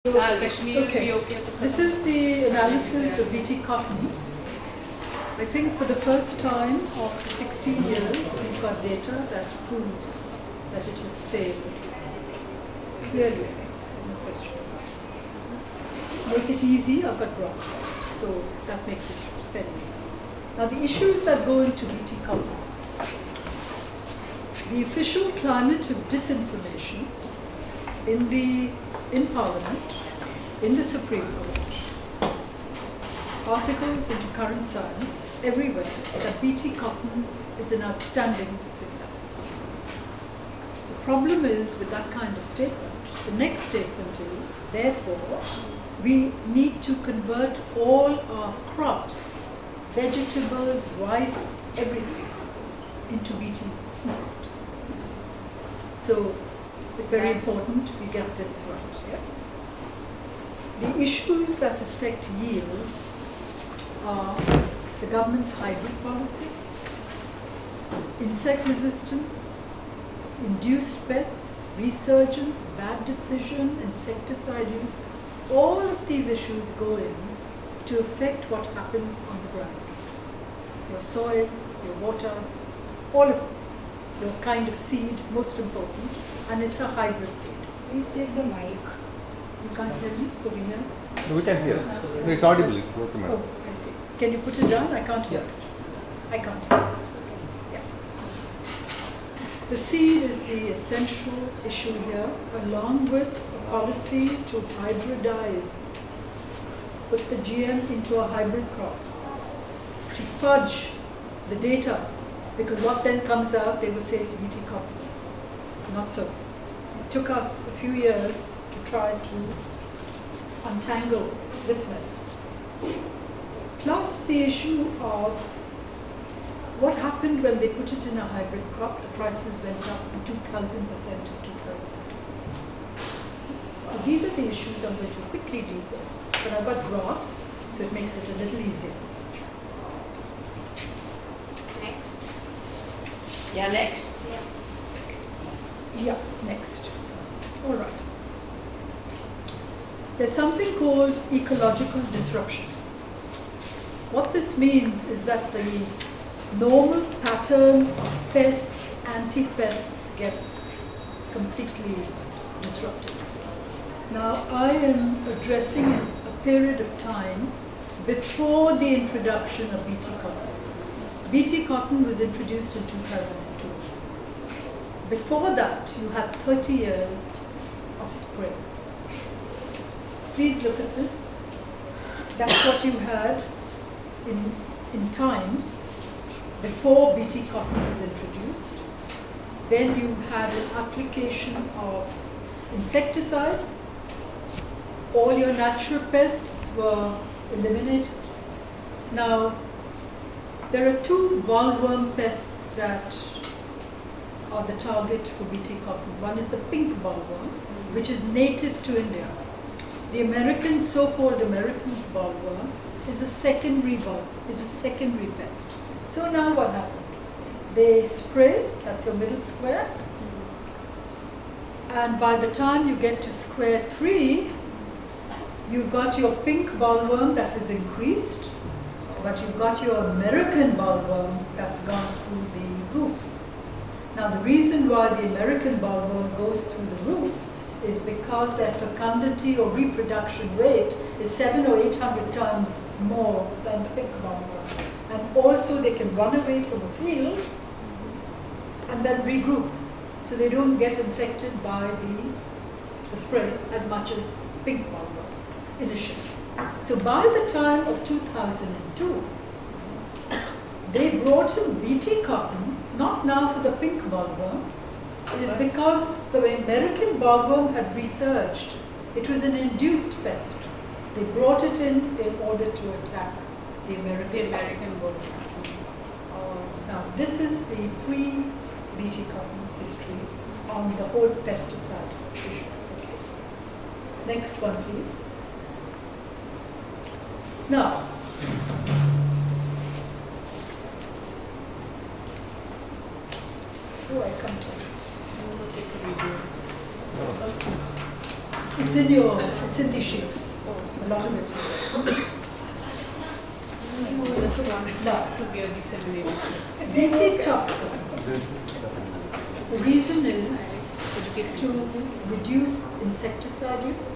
Kashmir Okay. भी okay This is the analysis of BT cotton. I think for the first time after 16 years, we've got data that proves that it has failed. Clearly, no question. Make it easy, I've got graphs. So that makes it very easy. Now the issues that go into BT cotton. The official climate of disinformation in Parliament, in the Supreme Court, articles into current science, everywhere, that BT cotton is an outstanding success. The problem is with that kind of statement, the next statement is, therefore, we need to convert all our crops, vegetables, rice, everything, into BT crops. So it's very important we get this right, yes. The issues that affect yield are the government's hybrid policy, insect resistance, induced pests, resurgence, bad decision, insecticide use. All of these issues go in to affect what happens on the ground. Your soil, your water, all of this. Your kind of seed, most important, and it's a hybrid seed. Please take the mic. You can't hear me over here? No, we can hear. No, it's audible. It's okay, madam. Oh, I see. Can you put it down? I can't hear it. I can't hear it. Yeah. The seed is the essential issue here, along with a policy to hybridize, put the GM into a hybrid crop, to fudge the data, because what then comes out, they will say it's BT cotton. Not so. It took us a few years to try to untangle this mess. Plus the issue of what happened when they put it in a hybrid crop. The prices went up 2,000% in 2002. So these are the issues I'm going to quickly deal with. But I've got graphs, so it makes it a little easier. Next. Yeah, next. Yeah, next. All right. There's something called ecological disruption. What this means is that the normal pattern of pests, anti-pests gets completely disrupted. Now, I am addressing a period of time before the introduction of BT cotton. BT cotton was introduced in 2002. Before that, you had 30 years of spray. Please look at this. That's what you had in time before BT cotton was introduced. Then you had an application of insecticide. All your natural pests were eliminated. Now, there are two bollworm pests that are the target for BT cotton. One is the pink bollworm, which is native to India. The American, so-called American bollworm is a secondary pest. So now what happened? They spray, that's your middle square, and by the time you get to square 3, you've got your pink bollworm that has increased, but you've got your American bollworm that's gone through the roof. Now the reason why the American bollworm goes through the roof is because their fecundity or reproduction rate is 700 or 800 times more than the pink bollworm. And also they can run away from a field and then regroup. So they don't get infected by the spray as much as pink bollworm initially. So by the time of 2002, they brought in BT cotton, not now for the pink bollworm. It is because the American bollworm had researched. It was an induced pest. They brought it in order to attack the American bollworm. Now, this is the pre-BT cotton history on the whole pesticide issue. Okay. Next one, please. Now, I come to this? Take a video. Some snaps. It's in your It's in these sheets. A lot of it. This one has to be a disseminated. Bt toxin. The reason is to reduce insecticide use.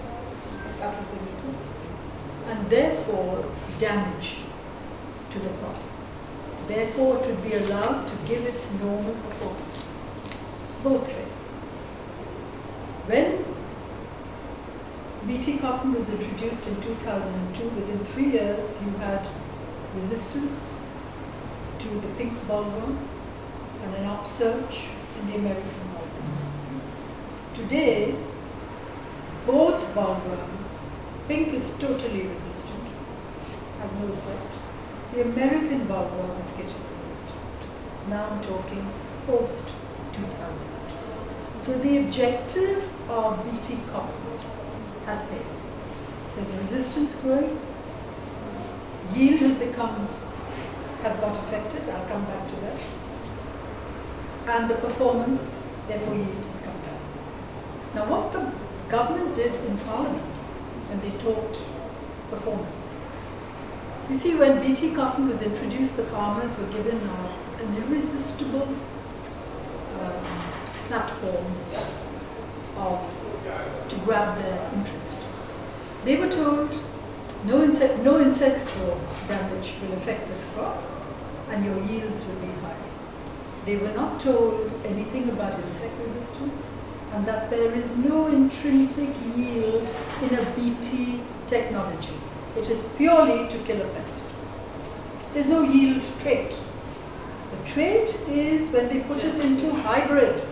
That was the reason. And therefore damage to the crop. Therefore it would be allowed to give its normal performance. Both ways. When Bt cotton was introduced in 2002, within 3 years you had resistance to the pink bollworm and an upsurge in the American bollworm. Today, both bollworms, pink is totally resistant, has no effect. The American bollworm is getting resistant. Now I'm talking post 2002. So the objective of Bt cotton has failed. There's resistance growing, yield has got affected, I'll come back to that. And the performance, therefore yield has come down. Now what the government did in Parliament when they talked performance. You see, when Bt cotton was introduced, the farmers were given an irresistible platform to grab their interest. They were told no insects or damage will affect this crop and your yields will be high. They were not told anything about insect resistance and that there is no intrinsic yield in a Bt technology. It is purely to kill a pest. There's no yield trait. The trait is when they put it into hybrid,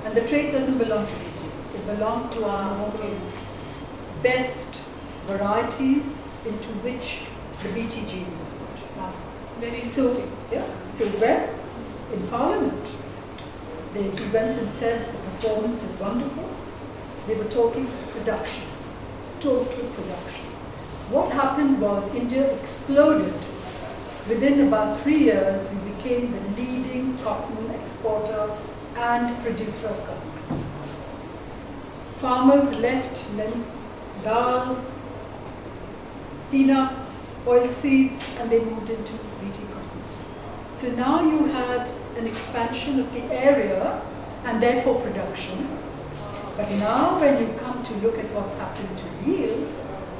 and the trait doesn't belong to Bt. It belongs to our best varieties into which the Bt gene is put. Very interesting. So when in Parliament he went and said the performance is wonderful, they were talking production, total production. What happened was India exploded. Within about 3 years, we became the leading cotton exporter and producer of cotton. Farmers left dal, peanuts, oilseeds, and they moved into Bt cotton. So now you had an expansion of the area and therefore production. But now when you come to look at what's happening to yield,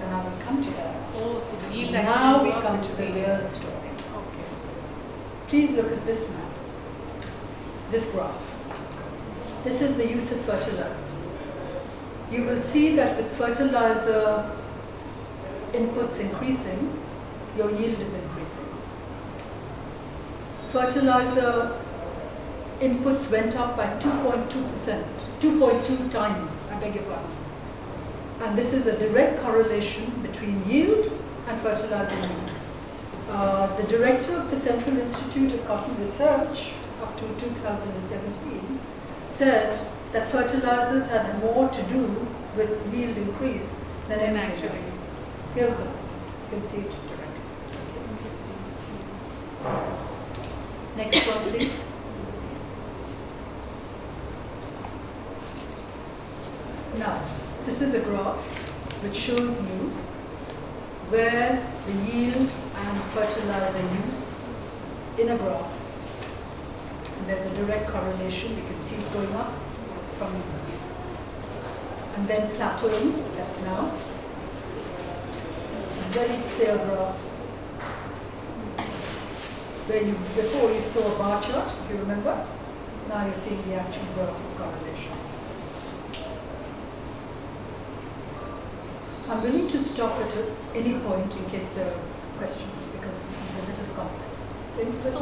and I will come to that. Oh, so the yield Now we actually come to the real story. Okay. Please look at this map, this graph. This is the use of fertilizer. You will see that with fertilizer inputs increasing, your yield is increasing. Fertilizer inputs went up by 2.2%, 2.2 times, I beg your pardon. And this is a direct correlation between yield and fertilizer use. The director of the Central Institute of Cotton Research up to 2017 said that fertilizers had more to do with yield increase than anything else. Here's the, you can see it directly. Interesting. Next one, please. Now, this is a graph which shows you where the yield and fertilizer use in a graph. And there's a direct correlation. You can see it going up from, and then plateauing, that's now. It's a very clear graph. Where before you saw a bar chart, if you remember. Now you're seeing the actual graph of correlation. I'm willing to stop at any point in case there are questions because this is a little complex. So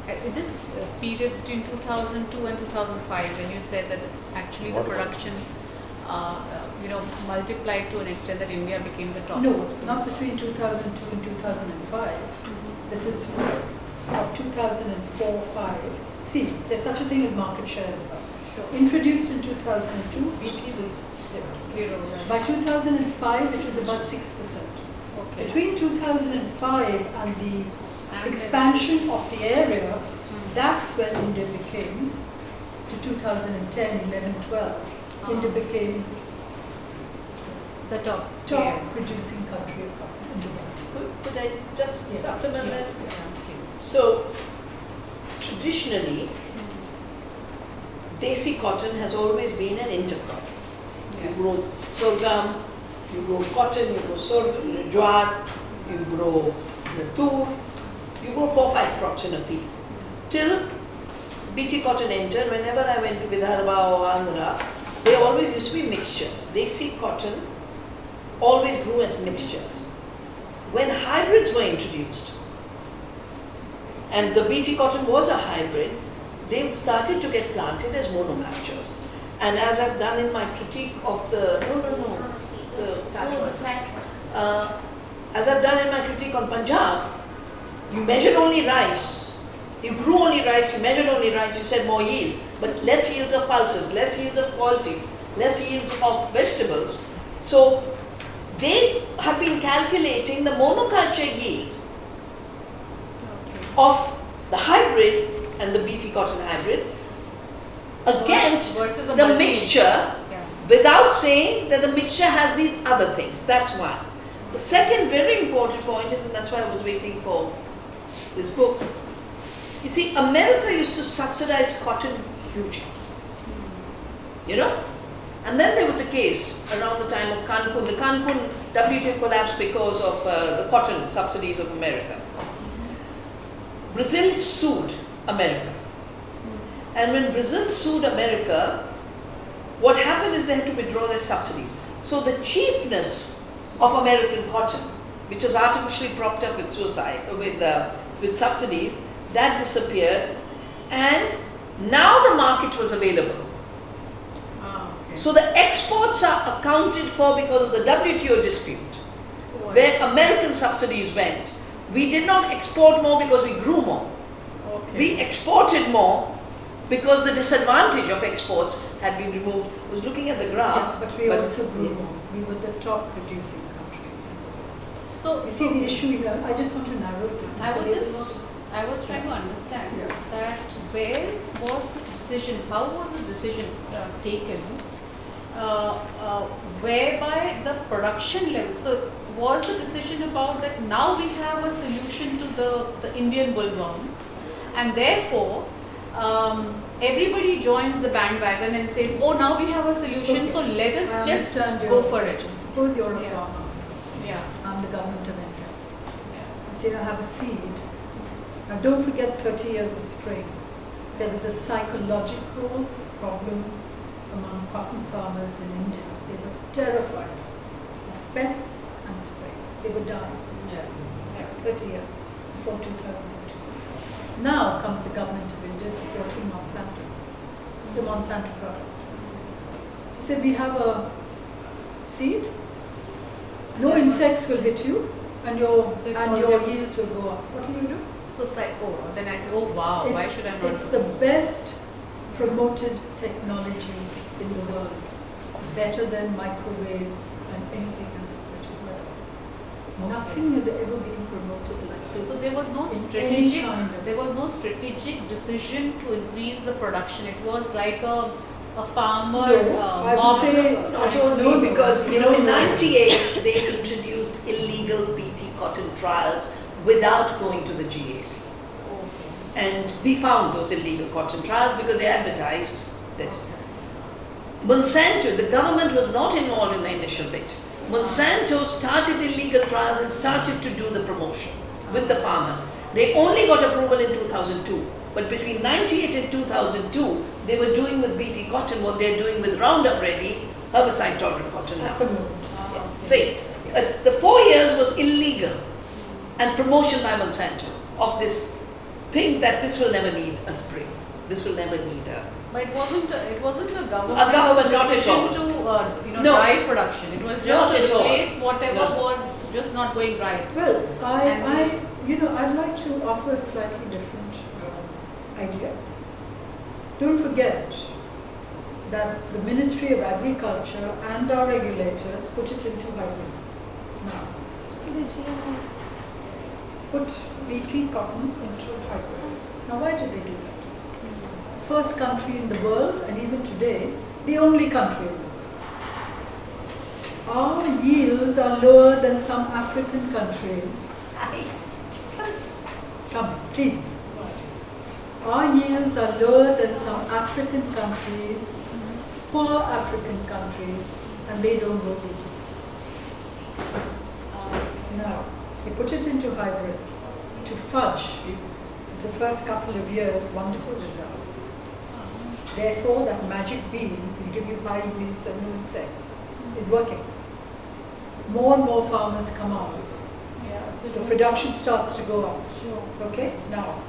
at this period between 2002 and 2005, when you said that actually the production multiplied to an extent that India became the top. No, not between 2002 and 2005. This is from 2004-5. See, there's such a thing as market share as well. Sure. Introduced in 2002, Bt was zero. Right. By 2005, it was about 6%. Okay. Between 2005 and the expansion of the area, that's when India became, to 2010, 11, 12, India became The top. top Yeah. producing country of cotton in the world. Could I just Yes. supplement Yeah. this? Yeah, please. So, traditionally, desi cotton has always been an intercrop. You Yeah. grow sorghum, you grow cotton, you grow sorghum, jowar, you grow tur, you grow 4-5 crops in a field. Till BT cotton entered, whenever I went to Vidarbha or Andhra, they always used to be mixtures. Desi cotton always grew as mixtures. When hybrids were introduced, and the BT cotton was a hybrid, they started to get planted as monocultures. And as I've done in my critique of the, the fat one. As I've done in my critique on Punjab, you measured only rice, you grew only rice, you measured only rice, you said more yields, but less yields of pulses, less yields of oilseeds, less yields of vegetables. So they have been calculating the monoculture yield Okay. of the hybrid and the BT cotton hybrid against Versus the the multi- mixture Yeah. without saying that the mixture has these other things. That's one. The second very important point is, and that's why I was waiting for this book. You see, America used to subsidize cotton hugely. You know? And then there was a case around the time of Cancun. The Cancun WTO collapsed because of the cotton subsidies of America. Brazil sued America. And when Brazil sued America, what happened is they had to withdraw their subsidies. So the cheapness of American cotton, which was artificially propped up with with subsidies, that disappeared, and now the market was available. Ah, okay. So the exports are accounted for because of the WTO dispute, where American subsidies went. We did not export more because we grew more. Okay. We exported more because the disadvantage of exports had been removed. I was looking at the graph. Yes, but we also grew more. We were the top producing country. So You see the issue here, I just want to narrow it down. I was trying to understand Yeah. that where was this decision, how was the decision taken, whereby the production level, so was the decision about that now we have a solution to the Indian bollworm, and therefore everybody joins the bandwagon and says, oh, now we have a solution, Okay. so let us I just understand your go for it. question. Suppose you're a Yeah. farmer. Yeah. I'm the government of India. Yeah. I say I have a seed. Now don't forget 30 years of spraying. There was a psychological problem among cotton farmers in India. They were terrified of pests and spray. They were dying. Yeah. 30 years before 2002. Now comes the government of India supporting Monsanto, the Monsanto product. They said we have a seed, no insects will hit you, and your So it solves your- yields will go up. What do you do? So it's like, oh, then I say, oh wow, why should I not It's do the this? best promoted technology in the world, better than microwaves and anything else that you've heard of. Nothing has ever been promoted like this. So there was no in any strategic, kind of- there was no strategic decision to increase the production. It was like a farmer No, I would mob. say- Not only No, no. because, you know, in No, no. '98 they introduced illegal BT cotton trials without going to the GAC. And we found those illegal cotton trials because they advertised this. Monsanto, the government was not involved in the initial bit. Monsanto started illegal trials and started to do the promotion with the farmers. They only got approval in 2002. But between '98 and 2002, they were doing with BT cotton what they're doing with Roundup Ready, herbicide tolerant cotton now. At the moment. See, the 4 years was illegal and promotion by Monsanto of this thing that this will never need a spray. This will never need a... But it wasn't a government, A government, not at decision all. to No. drive production. It was Not just at to all. replace whatever No. was just not going right. Well, And I'd like to offer a slightly different idea. Don't forget that the Ministry of Agriculture and our regulators put it into hybrids. Now, put BT cotton into hybrids. Now, why did they do that? First country in the world, and even today, the only country in the world. Our yields are lower than some African countries. Come, please. Our yields are lower than some African countries, poor African countries, and they don't go BT. Now, we put it into hybrids to fudge the first couple of years wonderful results. Therefore, that magic bean will give you high yields and no insects is working. More and more farmers come on. Yeah, so The production starts to go up. Sure. Okay? Now,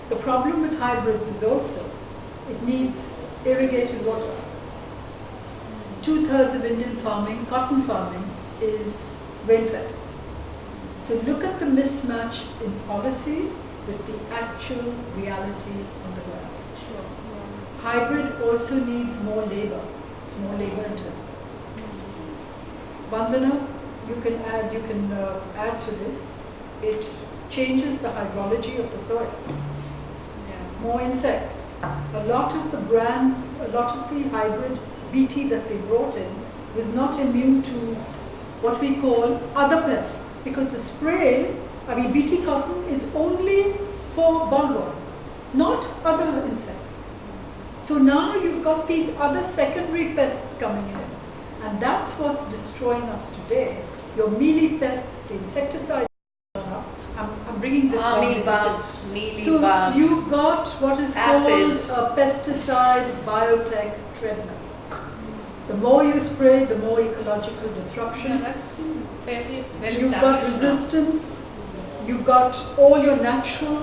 the problem with hybrids is also it needs irrigated water. 2/3 of Indian farming, cotton farming, is rain-fed. So look at the mismatch in policy with the actual reality on the ground. Sure. Hybrid also needs more labor. It's more labor intensive. Vandana, you can add to this. It changes the hydrology of the soil. Yeah. More insects. A lot of the brands, a lot of the hybrid BT that they brought in was not immune to what we call other pests, because the spray, BT cotton is only for bollworm, not other insects. So now you've got these other secondary pests coming in, and that's what's destroying us today. Your mealy pests, the insecticides. I'm bringing this down. Mealybugs, mealybugs. So you've got what is Aphids. called a pesticide biotech treadmill. The more you spray, the more ecological disruption. Yeah, that's fairly well You've got established now. resistance. You've got all your natural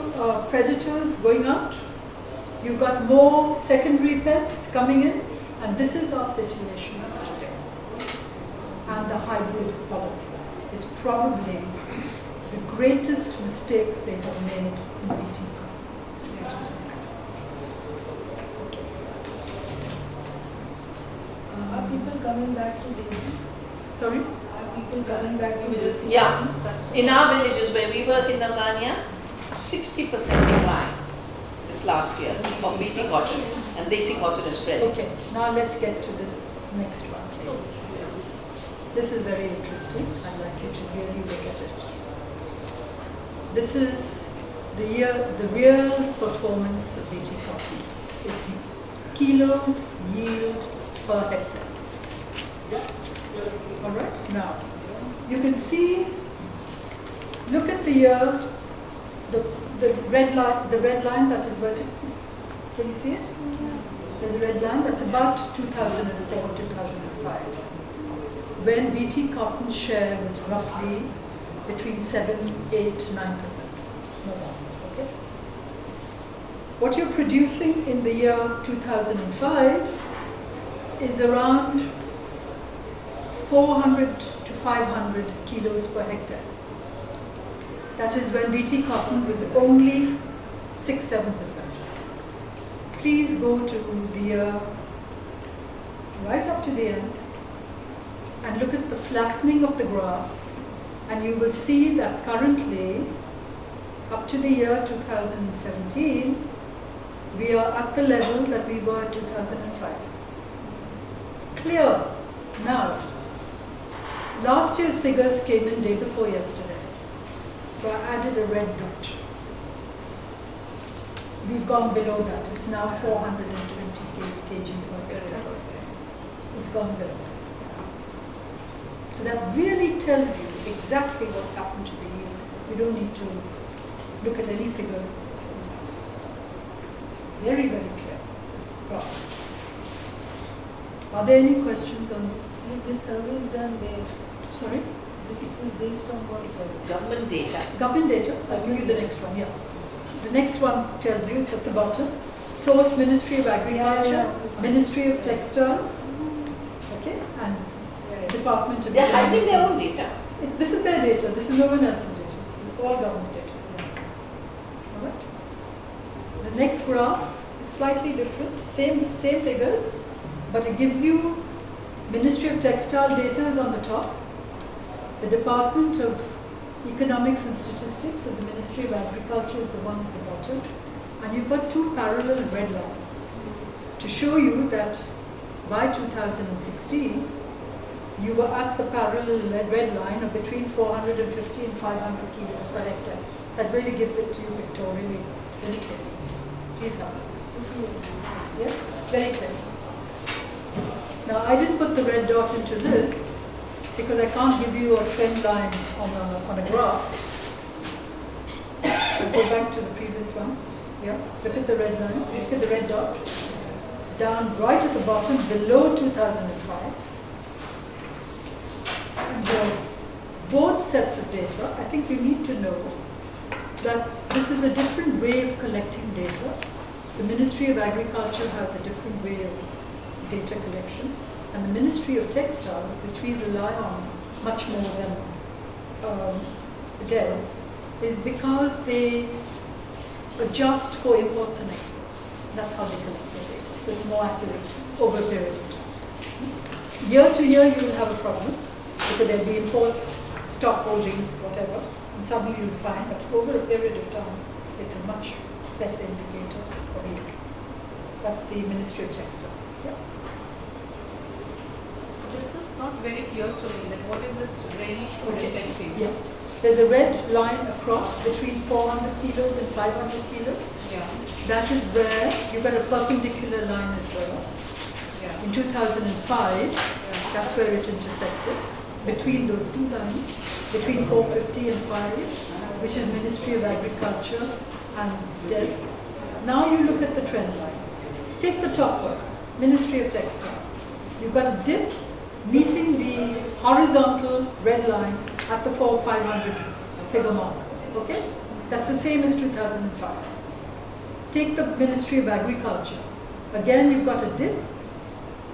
predators going out. You've got more secondary pests coming in, and this is our situation today. And the hybrid policy is probably the greatest mistake they have made in BT. Are people coming back to Delhi? Sorry? Are people coming back to Delhi? Yeah. In our villages where we work in Tanzania, 60% decline this last year of BT cotton, and Desi cotton is spreading. Okay, now let's get to this next one, please. This is very interesting. I'd like you to really look at it. This is the real performance of BT cotton. It's kilos yield per hectare. All right. Now, you can see. Look at the year. The red line that is vertical. Can you see it? There's a red line that's about 2004, 2005, when BT cotton share was roughly between 7, 8, 9%. No more. Okay. What you're producing in the year 2005 is around 400 to 500 kilos per hectare. That is when BT cotton was only 6, 7%. Please go to the right up to the end and look at the flattening of the graph, and you will see that currently, up to the year 2017, we are at the level that we were in 2005. Clear. Now, last year's figures came in day before yesterday. So I added a red dot. We've gone below that. It's now 420 kg per hectare. It's gone below. So that really tells you exactly what's happened to the yield. You don't need to look at any figures. It's very, very clear. Right. Are there any questions on this? This survey is done where? Sorry? This is based on what It's survey? government data. Government data. I'll give you the next one. Yeah. The next one tells you, it's at the bottom. Source Ministry of Agriculture, Yeah. Ministry of Textiles, okay, and Department of They're hiding their Environment. own data. This is their data. This is no one else's data. This is all government data. All right. The next graph is slightly different. Same figures, but it gives you Ministry of Textile data is on the top. The Department of Economics and Statistics of the Ministry of Agriculture is the one at the bottom. And you've got two parallel red lines to show you that by 2016, you were at the parallel red line of between 450 and 500 kilos per hectare. That really gives it to you pictorially, very clearly. Please have it. Yeah, very clear. Now, I didn't put the red dot into this because I can't give you a trend line on a graph. I'll go back to the previous one. Yeah, look at the red line, look at the red dot. Down right at the bottom, below 2005. And there's both sets of data. I think you need to know that this is a different way of collecting data. The Ministry of Agriculture has a different way of data collection, and the Ministry of Textiles, which we rely on much more than DES, is because they adjust for imports and exports. That's how they collect their data. So it's more accurate over a period of time. Year to year, you will have a problem because there will be imports, stock holding, whatever, and suddenly you'll find that over a period of time, it's a much better indicator of yield. That's the Ministry of Textiles. Yeah. This is not very clear to me. That what is it really reflecting? Yeah. There's a red line across between 400 kilos and 500 kilos. Yeah. That is where you've got a perpendicular line as well. Yeah. In 2005, that's where it intersected between those two lines, between 450 and 5, which is Ministry of Agriculture and DES. Now you look at the trend lines. Take the top one, Ministry of Textiles. You've got a dip meeting the horizontal red line at the 4,500 figure mark. Okay? That's the same as 2005. Take the Ministry of Agriculture. Again, you've got a dip.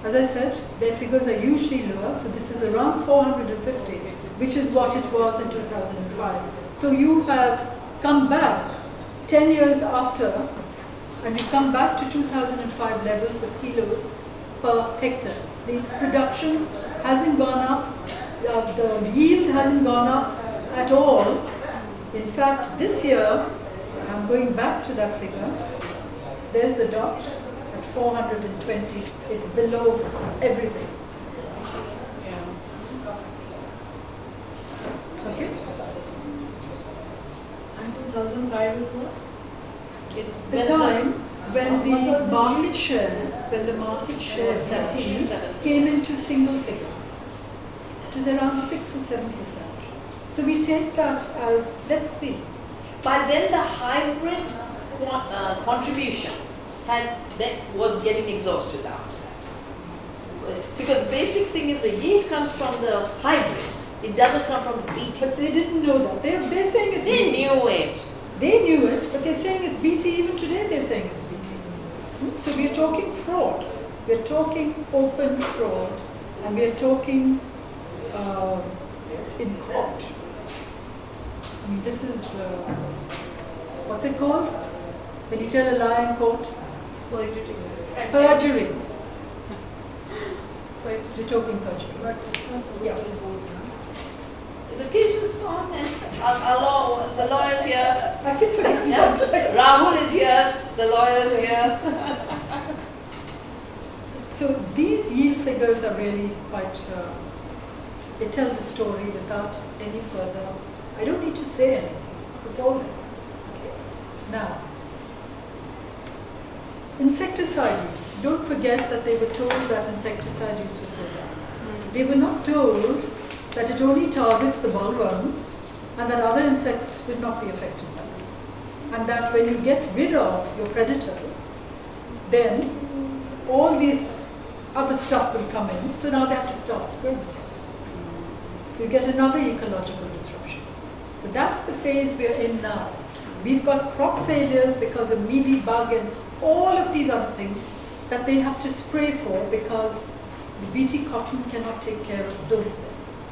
As I said, their figures are usually lower, so this is around 450, which is what it was in 2005. So you have come back 10 years after, and you come back to 2005 levels of kilos per hectare. The production hasn't gone up, the yield hasn't gone up at all. In fact, this year, I'm going back to that figure, there's the dot at 420, it's below everything. Okay? And 2005 it was? The time when the market share, BT came into single figures. It was around 6 or 7%. So we take that as, let's see. By then, the hybrid contribution was getting exhausted after that. Because the basic thing is the yield comes from the hybrid. It doesn't come from the BT. But they didn't know that. They're saying it's They BT. knew it. They knew it, but they're saying it's BT. Even today they're saying it's BT. So we're talking fraud. We're talking open fraud. And we're talking in court. I mean, this is, what's it called? When you tell a lie in court? Perjury. We're talking perjury. Yeah. The case is on, and the lawyer's here. I can forget Yeah. that. Rahul is here. The lawyer's here. So these yield figures are really quite, they tell the story without any further, I don't need to say anything, it's all there. Okay. Now, insecticide use, don't forget that they were told that insecticide use would go down. They were not told that it only targets the bollworms and that other insects would not be affected by this. And that when you get rid of your predators, then all these other stuff will come in, so now they have to start spraying again. So you get another ecological disruption. So that's the phase we're in now. We've got crop failures because of mealy bug and all of these other things that they have to spray for because the BT cotton cannot take care of those pests.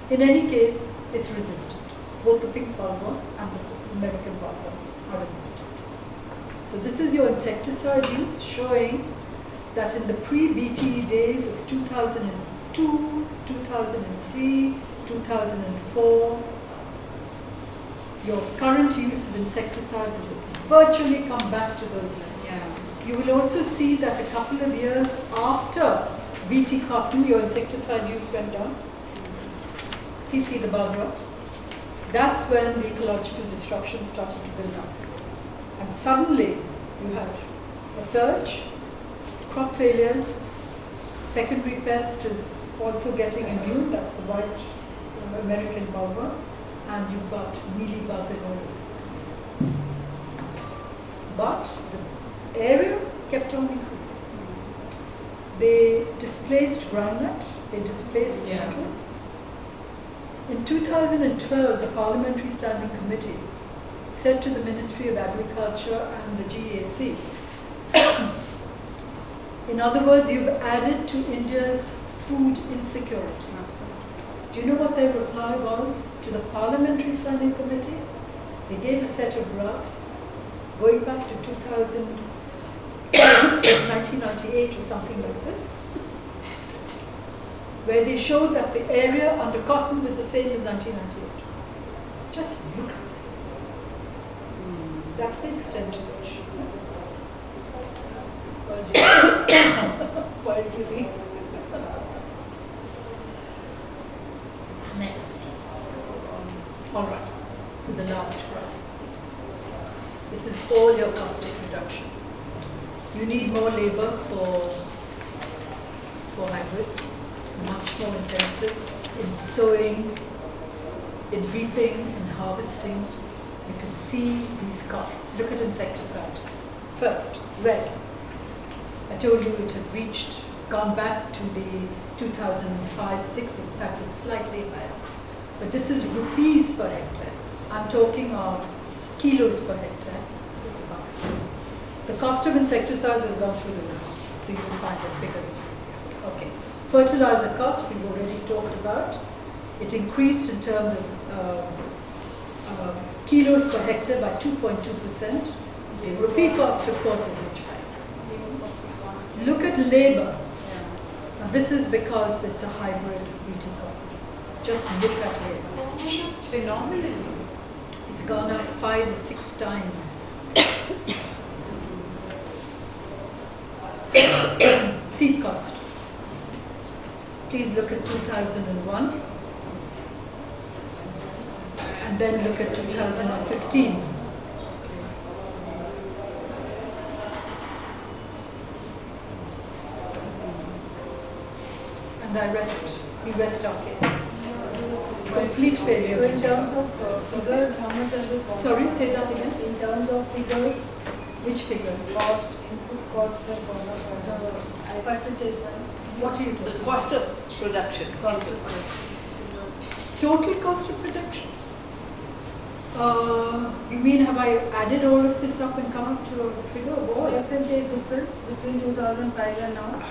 In any case, it's resistant. Both the pink bollworm and the American bollworm are resistant. So this is your insecticide use showing that in the pre-BT days of 2002, 2003, 2004, your current use of insecticides has virtually come back to those levels. Yeah. You will also see that a couple of years after BT cotton, your insecticide use went down. Please see the bar graph. That's when the ecological disruption started to build up. And suddenly you had a surge, crop failures, secondary pest is also getting immune, that's the white American bollworm, and you've got mealybug and all of this. But the area kept on increasing. They displaced groundnut, they displaced nettles. In 2012, the Parliamentary Standing Committee said to the Ministry of Agriculture and the GAC, in other words, you've added to India's food insecurity. Do you know what their reply was to the Parliamentary Standing Committee? They gave a set of graphs going back to 1998 or something like this, where they showed that the area under cotton was the same as 1998. Just look at this. That's the extent to which. Next. All right. So the last graph. This is all your cost of production. You need more labor for hybrids, much more intensive in sowing, in reaping, in harvesting. You can see these costs. Look at insecticide. First, red. I told you it had gone back to the 2005-6, in fact it's slightly higher. But this is rupees per hectare. I'm talking of kilos per hectare. The cost of insecticides has gone through the roof, so you will find that bigger increase here. Okay. Fertilizer cost, we've already talked about. It increased in terms of kilos per hectare by 2.2%. The rupee cost, of course, is much higher. Look at labor. Now, this is because it's a hybrid BT cotton. Just look at labor. Phenomenally. It's gone up 5 or 6 times. Seed cost. Please look at 2001 and then look at 2015. And we rest our case. Complete failure. So in terms of figures, how much has it cost? Sorry, say that again. In terms of figures, Which figures? cost, input cost has gone up, percentage wise. What are you The talking cost of production. Cost is of Total cost of production? You mean have I added all of this up and come up to a figure? What? percentage difference between 2005 and now?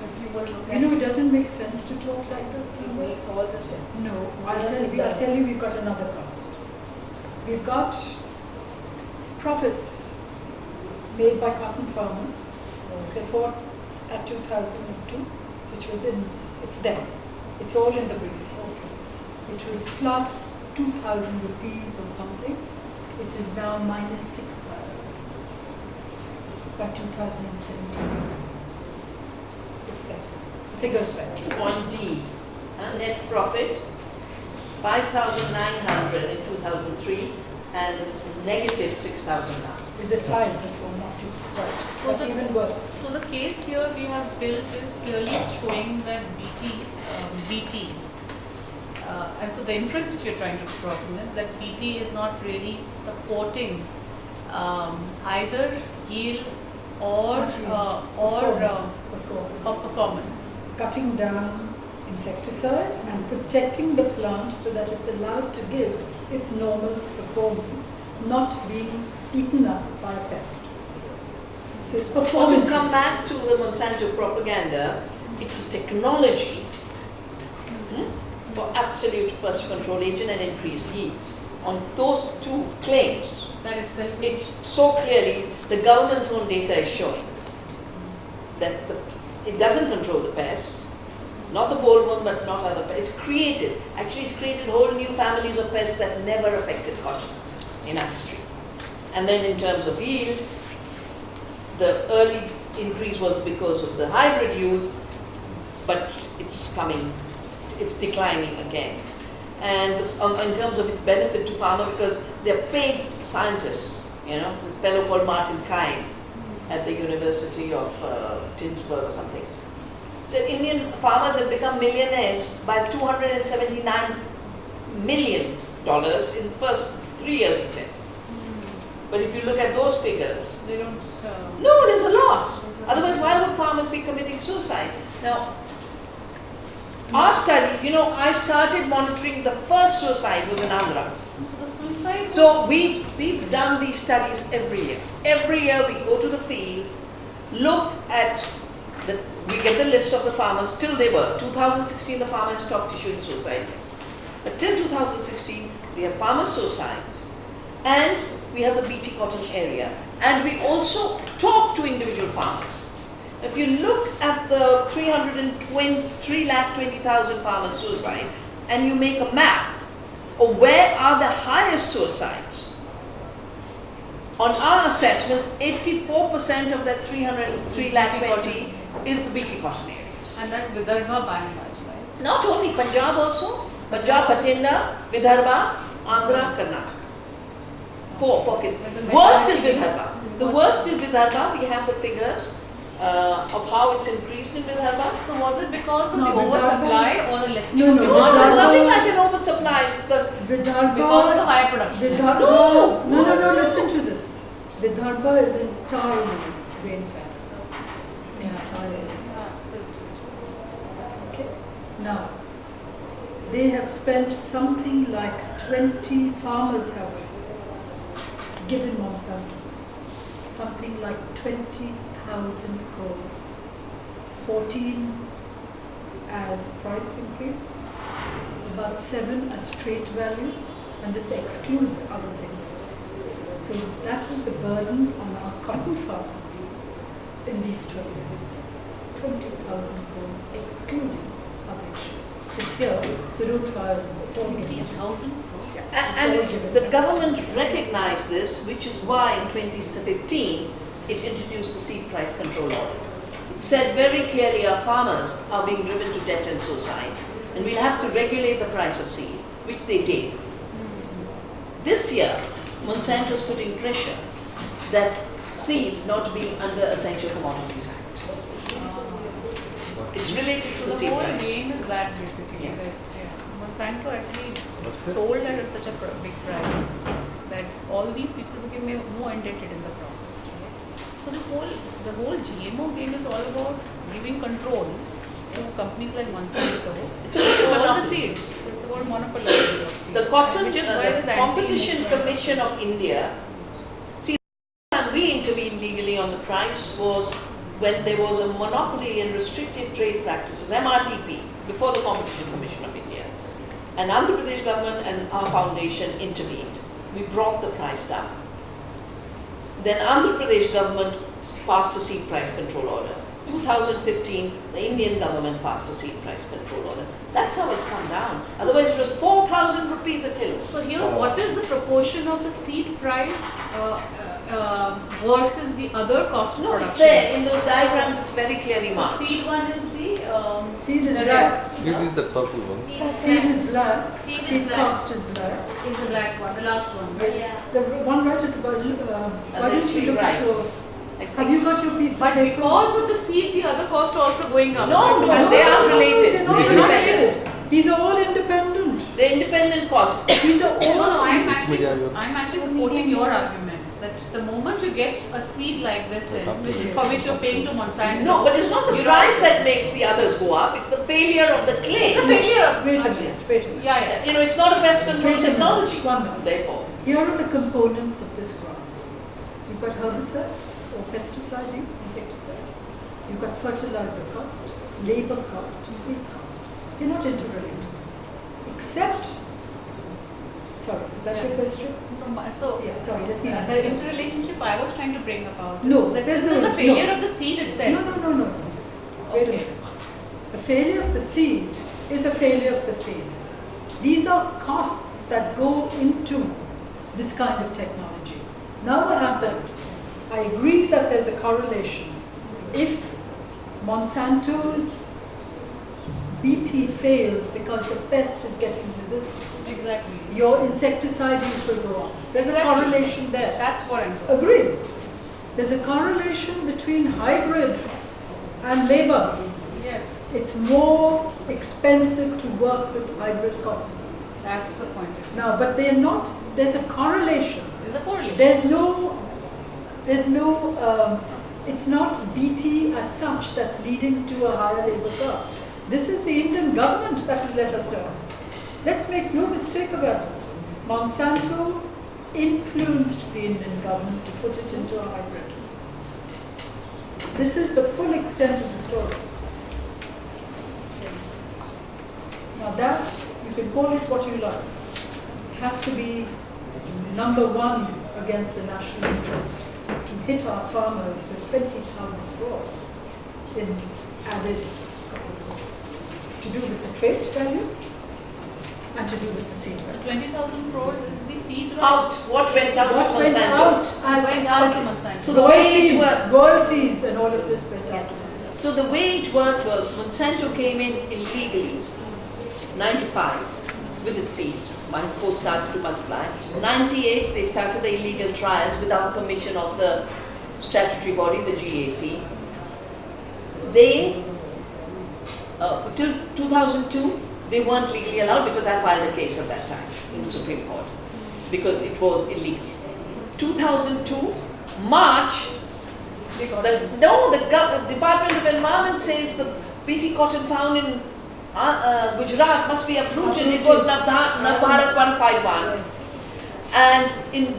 If you were looking You know, it doesn't make sense to talk like that. it makes all the sense. No, I'll tell you we've got another cost. We've got profits made by cotton farmers before at 2002, which was it's there. It's all in the brief. It was plus 2,000 rupees or something. It is now minus 6,000 by 2017. It's there. Figures there. Point D, net profit 5,900 in 2003 and negative 6,000 now. Is it 5 before, not 2? Right. That's even worse. So the case here we have built is clearly showing that BT, and so the inference which we are trying to draw from is that BT is not really supporting either yields or performance. Cutting down insecticide and protecting the plant so that it's allowed to give its normal performance, not being eaten up by a pest. So it's Or performance. to come back to the Monsanto propaganda, it's a technology for absolute pest control agent and increased yields. On those two claims, That is it's so clearly, the government's own data is showing that it doesn't control the pests, not the bollworm, but not other pests. It's created whole new families of pests that never affected cotton in our history. And then in terms of yield, the early increase was because of the hybrid use, but it's declining again. And in terms of its benefit to farmer, because they're paid scientists, you know, a fellow called Martin Kine at the University of Tinsburg or something. So Indian farmers have become millionaires by $279 million in the first 3 years, he said. But if you look at those figures, They don't. no, there's a loss. Otherwise, why would farmers be committing suicide? Now, our study, you know, I started monitoring the first suicide was in Andhra. So the suicide. So we've done these studies every year. Every year we go to the field, look at we get the list of the farmers till they were. 2016 the farmer stopped issuing suicide lists. But till 2016 we have farmer suicides and we have the BT cotton area. And we also talk to individual farmers. If you look at the 320,000 farmer suicide and you make a map of where are the highest suicides, on our assessments, 84% of that 320,000 is the BT cotton areas. And that's Vidarbha by and large, right? Not only Punjab also, Punjab, Batinda, Vidarbha, Andhra, Karnataka. 4 pockets. Worst is Vidarbha. The worst is Vidarbha. We have the figures of how it's increased in Vidarbha. So was it because of No, the Vidarbha- oversupply or the lessening No, of no, No, demand? there's Vidarbha- nothing like an oversupply. It's the Vidarbha, Because of the higher production. Vidarbha, No. no, listen to this. Vidarbha is entirely rain-fed. Entirely. Okay. Now, they have spent something like 20 farmers have given Monsanto something like 20,000 crores, 14 as price increase, about 7 as trade value, and this excludes other things. So that is the burden on our cotton farmers in these 12 years. 20,000 crores excluding other issues. It's here, so don't try it. It's all given. 20,000 crores. and it's, the government recognized this, which is why in 2015 it introduced the seed price control order. It said very clearly our farmers are being driven to debt and suicide, and we'll have to regulate the price of seed, which they did. This year, Monsanto is putting pressure that seed not be under Essential Commodities Act. It's related to So the the seed whole price. game is that basically Yeah. that Monsanto actually sold at such a big price that all these people became more indebted in the process, right? So the whole GMO game is all about giving control to companies like Monsanto It's a for all the monopoly. seeds. It's about monopolizing of seeds. The Cotton which is why this the Competition anti-movement- Commission of India, see, the time we intervened legally on the price was when there was a monopoly and restricted trade practices, MRTP, before the Competition Commission of India. And Andhra Pradesh government and our foundation intervened. We brought the price down. Then Andhra Pradesh government passed a seed price control order. 2015, the Indian government passed a seed price control order. That's how it's come down. Otherwise, it was 4,000 rupees a kilo. So here, what is the proportion of the seed price versus the other cost of No, production? it's there. In those diagrams, it's very clearly So marked. seed one is the Seed is the black. Seed is the purple one. Seed is black. Seed is Seed black. cost is black. is the black one, the last one. Right? Yeah. The one right at the bottom. Why then don't you look right. at your? Like Have you got your piece of But paper? because of the seed, the other costs are also going up. No, So it's no, they are related. They're not They're related. These are all independent. The independent cost. These are No, all. no, I'm media actually supporting your argument that the moment you get a seed like this in, for which you're paying to Monsanto. No, but it's not the you're price that makes the others go up, it's the failure of the It's the claim. failure of Wait a minute. Wait a minute. Yeah, yeah. You know, it's not a pest control Wait a minute. technology. 1 minute. Therefore, Here are the components of this crop. You've got herbicides or pesticide use, insecticide. You've got fertilizer cost, labor cost, and seed cost. They're not interrelated. Except, sorry, is that your question? So, Yeah, sorry, let me the answer. interrelationship I was trying to bring about is No, that there's since there's no- a failure no. of the seed itself. No. Wait a Okay. minute. The failure of the seed is a failure of the seed. These are costs that go into this kind of technology. Now what happened? I agree that there's a correlation if Monsanto's BT fails because the pest is getting resistant, Exactly. your insecticide use will go up. There's a Exactly. correlation there. That's what I'm saying. Agreed. There's a correlation between hybrid and labor. Yes, It's more expensive to work with hybrid cotton. that's the point. Now, but they're not, there's a correlation. There's a correlation. There's no, it's not BT as such that's leading to a higher labor cost. This is the Indian government that will let us know. Let's make no mistake about it. Monsanto influenced the Indian government to put it into a hybrid. This is the full extent of the story. Now that, you can call it what you like. It has to be number one against the national interest to hit our farmers with 20,000 crores in added costs to do with the trade value and to do with the seed value. 20,000 crores is the seed value. Out, what went out What to went Monsanto? out as, Went out to Monsanto. So the way it worked, royalties and all of this went out to Monsanto. so the way it worked was Monsanto came in illegally, 95, with its seeds. Mango started to multiply. 98, they started the illegal trials without permission of the statutory body, the GAC. They, till 2002, they weren't legally allowed because I filed a case at that time in the Supreme Court because it was illegal. 2002, March, They got the Department of Environment says the BT cotton found in Gujarat must be approved, and it was Navbharat 151. And in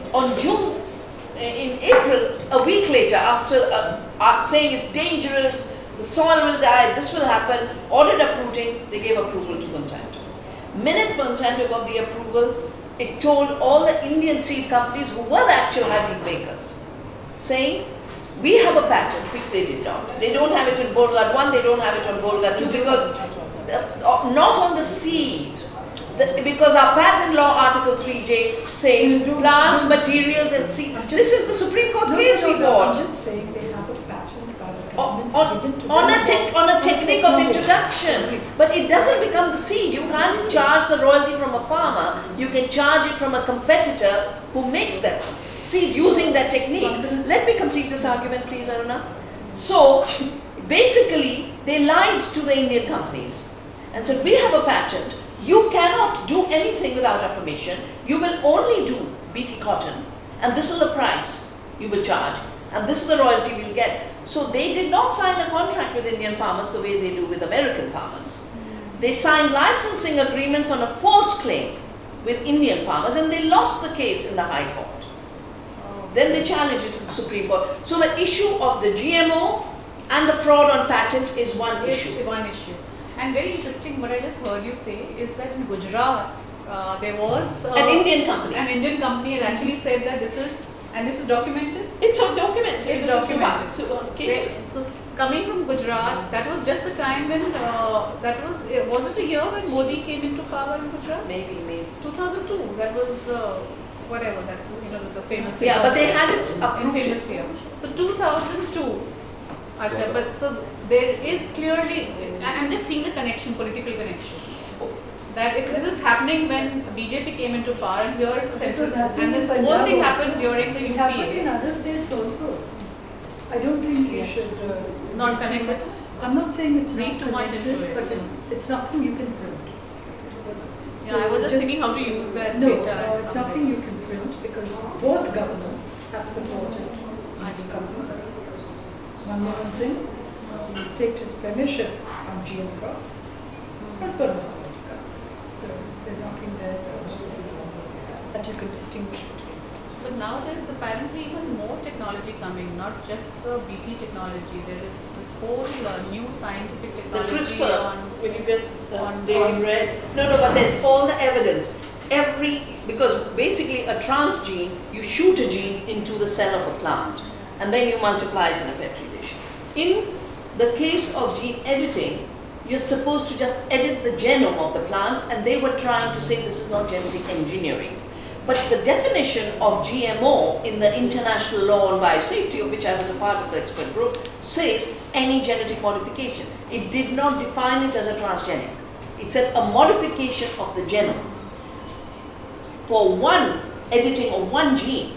April, a week later, after saying it's dangerous, the soil will die, this will happen, ordered uprooting, they gave approval to Monsanto. Minute Monsanto got the approval, it told all the Indian seed companies who were the actual hybrid makers, saying, we have a patent, which they did not. They don't have it in Bolgar 1, they don't have it on Bolgar 2, because not on the seed. Because our patent law article 3J says plants, materials and seed. This is the Supreme Court case we I'm got. just saying they have a patent by the government On a technique of introduction. But it doesn't become the seed. You can't charge the royalty from a farmer. You can charge it from a competitor who makes that seed using that technique. Let me complete this argument, please, Aruna. So, basically, they lied to the Indian companies and said, we have a patent. You cannot do anything without our permission. You will only do BT cotton, and this is the price you will charge, and this is the royalty we'll get. So they did not sign a contract with Indian farmers the way they do with American farmers. They signed licensing agreements on a false claim with Indian farmers, and they lost the case in the High Court. Then they challenged it to the Supreme Court. So the issue of the GMO and the fraud on patent is one issue. It's one issue. And very interesting, what I just heard you say is that in Gujarat, there was An Indian company. An Indian company had actually said that this is documented. It's all documented. It's documented. Cases. So coming from Gujarat, that was just the time when was it the year when Modi came into power in Gujarat? Maybe. 2002. That was the the famous. Yeah, but they had it in approved. famous year. So 2002. Asha, but so there is clearly, I'm just seeing the connection, political connection. That if this is happening when BJP came into power, and here is the central, and this whole thing happened during the It happened in UPA. other states also. I don't think you should Not connect it. I'm not saying it's Read not too much connected, into it. but it's nothing you can print. Yeah, I was just thinking how to use that No, data. in it's some nothing way. you can print because both governors have supported Indian company. Manmohan Singh, he staked his premiership on GM crops, as well as America. So there's nothing there that you can distinguish between. But now there's apparently even more technology coming, not just the BT technology. There is this whole new scientific The technology CRISPR, on when you get on- dairy red. No, but there's all the evidence. Because basically a transgene, you shoot a gene into the cell of a plant and then you multiply it in a petri dish. In the case of gene editing, you're supposed to just edit the genome of the plant, and they were trying to say this is not genetic engineering. But the definition of GMO in the international law on biosafety, of which I was a part of the expert group, says any genetic modification. It did not define it as a transgenic. It said a modification of the genome. For one editing of one gene,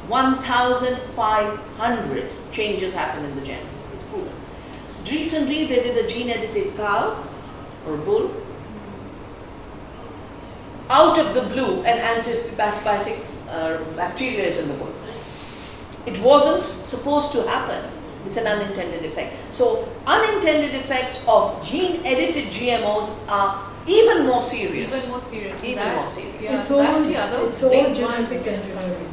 1,500 changes happen in the genome. It's proven. Recently, they did a gene-edited cow or a bull. Out of the blue, an antibiotic bacteria is in the bull. It wasn't supposed to happen. It's an unintended effect. So, unintended effects of gene-edited GMOs are even more serious. Even more serious. Even more serious. Yeah, It's all, that's the other it's all big genetic one. engineering.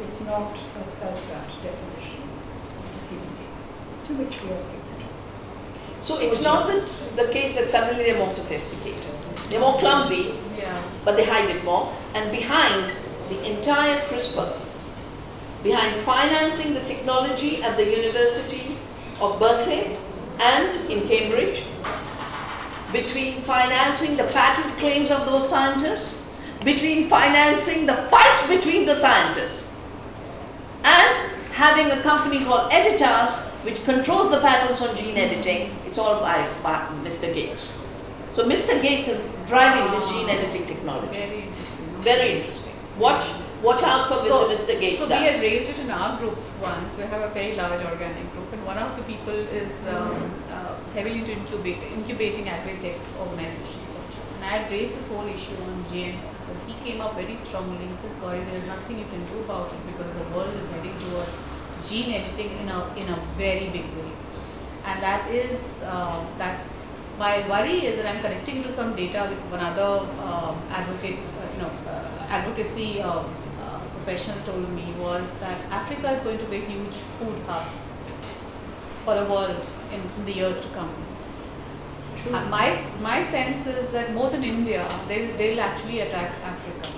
It's not outside that definition of the CBD, to which we are signatories. So, it's not the case that suddenly they're more sophisticated. They're more clumsy, Yeah. but they hide it more. And behind the entire CRISPR, behind financing the technology at the University of Berkeley and in Cambridge, between financing the patent claims of those scientists, between financing the fights between the scientists, and having a company called Editas, which controls the patents on gene editing, it's all by Mr. Gates. So Mr. Gates is driving this gene editing technology. Very interesting. Very interesting. Watch out for what Mr. Gates so we had does. raised it in our group once. We have a very large organic group, and one of the people is heavily into incubating agri-tech organizations. And I had raised this whole issue on GM. So he came up very strongly. He says, Gauri, there is nothing you can do about it because the world is heading towards gene editing in a very big way. And that is that's my worry is that I'm connecting to some data with one other advocacy professional told me was that Africa is going to be a huge food hub for the world in the years to come. True. My sense is that more than India, they'll actually attack Africa,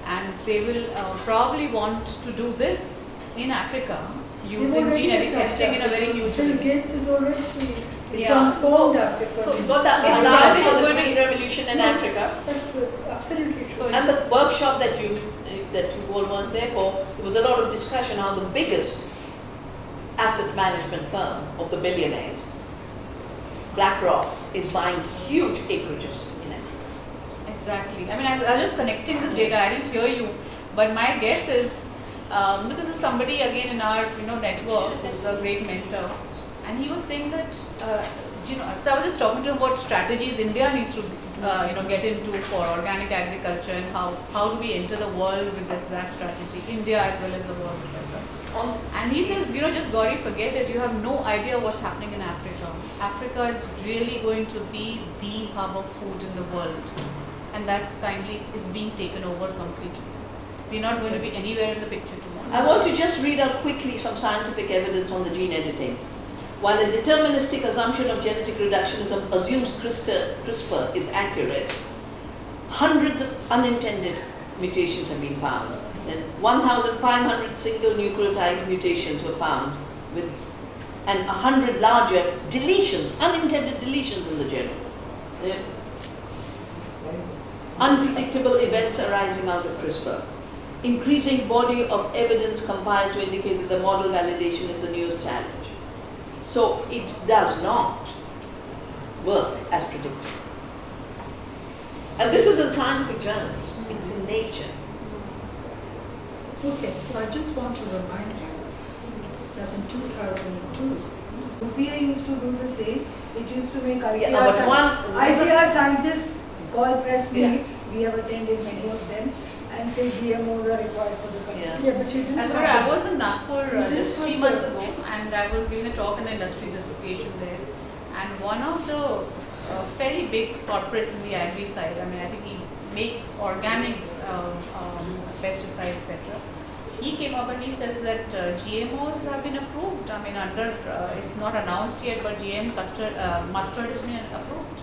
and they will probably want to do this in Africa using genetic editing in a very huge Bill way. Gates is already Yeah, transformed so- Africa. so You've got the It's alarm probably for the going to- green revolution in Africa. That's absolutely true. So- And the workshop that you all weren't there for, there was a lot of discussion how the biggest asset management firm of the billionaires, BlackRock, is buying huge acreages in Africa. Exactly. I mean, I was just connecting this data. I didn't hear you, but my guess is because there's somebody again in our network who's a great mentor, and he was saying that So I was just talking to him about strategies India needs to get into for organic agriculture, and how do we enter the world with that strategy, India as well as the world, etc. And he says, just Gauri, forget it. You have no idea what's happening in Africa. Africa is really going to be the hub of food in the world, and that's is being taken over completely. We're not going to be anywhere in the picture tomorrow. I want to just read out quickly some scientific evidence on the gene editing. While the deterministic assumption of genetic reductionism assumes CRISPR is accurate, hundreds of unintended mutations have been found. Then 1,500 single nucleotide mutations were found, and 100 larger deletions, unintended deletions in the genome. Unpredictable events arising out of CRISPR. Increasing body of evidence compiled to indicate that the model validation is the newest challenge. So it does not work as predicted. And this is in scientific journals. It's in Nature. Okay, so I just want to remind you that in 2002, UPA used to do the same. It used to make ICR, Yeah, but ICR scientists call press Yeah. meets. We have attended many of them and say GMOs are required for the country. Yeah. yeah, but you didn't. As have I it. was in Nagpur just 3 months ago, and I was giving a talk in the Industries Association there, and one of the very big corporates in the agri side, I think he makes organic pesticides, etc. He came up and he says that GMOs have been approved. Under it's not announced yet, but GM mustard has been approved.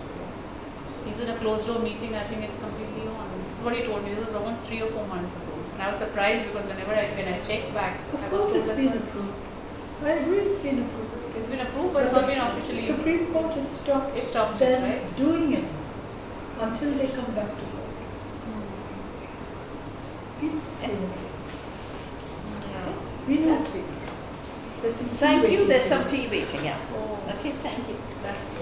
He's in a closed door meeting. I think it's completely on. This is what he told me. This was almost 3 or 4 months ago, and I was surprised because when I checked back, Of I was course told it's that been approved. I agree it's been approved. it's been approved, but it's not been officially. Supreme Court has stopped It stopped it, them right? doing it until they come back to court. We know it's big. There's some tea Thank you, waiting there's for some tea waiting, yeah. Oh, Okay, thank you. that's